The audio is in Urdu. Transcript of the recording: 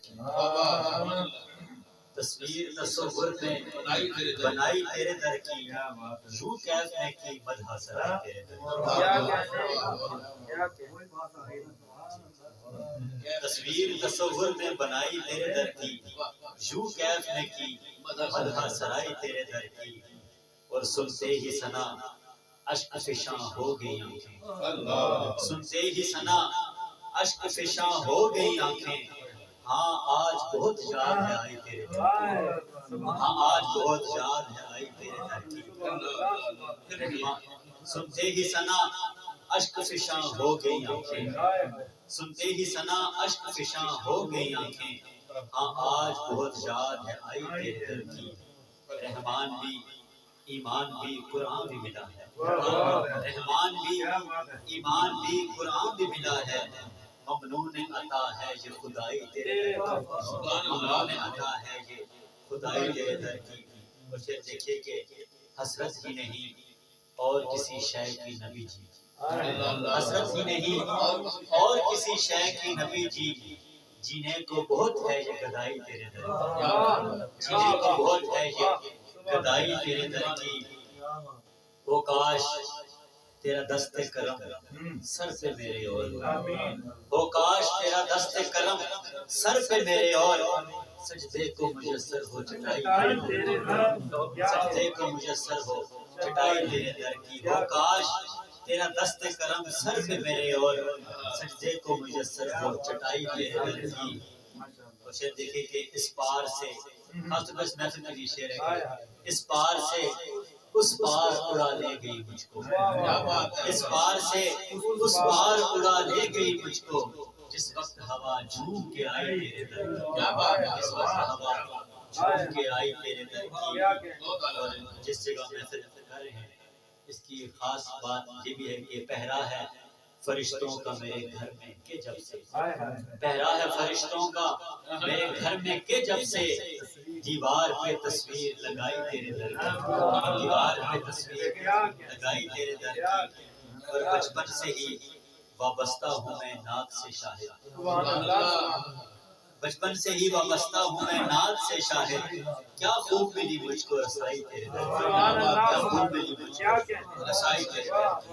کی، تصویر تصور میں بنائی تیرے در کی، یوں کیف میں کی مدح سرائی تیرے در کی، تصویر تصور میں بنائی تیرے در کی، یوں کیف میں کی مدح سرائی تیرے در کی، اور سنتے ہی ثنا اشک فشاں ہو گئی آنکھیں، سنتے ہی ثنا اشک فشاں ہو گئی آنکھیں، ہاں آج بہت یاد ہے آئی تیرے در کی، ہاں آج بہت یاد ہے آئی تیرے در کی، سنتے ہی ثنا اشک فشاں ہو گئی آنکھیں، سنتے ہی ثنا اشک فشاں ہو گئی آنکھیں، ہاں آج بہت یاد ہے آئی تیرے در کی، رحمان بھی ایمان بھی قرآن بھی ملا ہے، رحمان بھی ایمان بھی قرآن بھی ملا ہے، ممنون عطا ہے یہ خدائی تیرے در کی، ممنون عطا ہے یہ خدائی تیرے در کی، اور پھر دیکھیے کہ حسرت ہی نہیں اور کسی شے کی نبی جی، حسرت ہی نہیں اور کسی شے کی نبی جی، جینے کو بہت ہے یہ گدائی تیرے در کی، جینے کو بہت ہے یہ گدائی تیرے در کی، وہ کاش تیرا دست کرم سر پہ میرے اور، وہ کاش تیرا دست کرم سر پہ میرے اور، سجدے کو میسر ہو چٹائی تیرے در کی، سجدے کو میسر ہو چٹائی تیرے در کی، وہ کاش تیرا دست کرم سر پہ میرے اور، سجدے کو میسر ہو چٹائی تیرے در کی، اور پھر دیکھیں کہ اس پار سے خاص بس محفل میں بھی شعر ہے کہ اس پار سے اس پار اڑا لے گئی مجھ کو، اس پار سے اس پار اڑا لے گئی مجھ کو، جس وقت ہوا جھوم کے آئی تیرے در کی، جس وقت ہوا جھوم کے آئی تیرے در کی، اور جس جگہ محفل کر رہے ہیں اس کی خاص بات یہ بھی ہے کہ پہرا ہے فرشتوں کا میرے گھر میں کہ جب سے، پہرا ہے فرشتوں کا میرے گھر میں کہ جب سے، دیوار پہ تصویر لگائی تیرے در کی، دیوار پہ تصویر لگائی تیرے در کی، اور بچپن سے ہی وابستہ ہوں میں نعت سے شاہد، بچپن سے ہی وابستہ ہوں میں نعت سے شاہد، کیا خوب ملی مجھ کو رسائی تیرے در کی، کیا خوب ملی مجھ کو رسائی تیرے در کی۔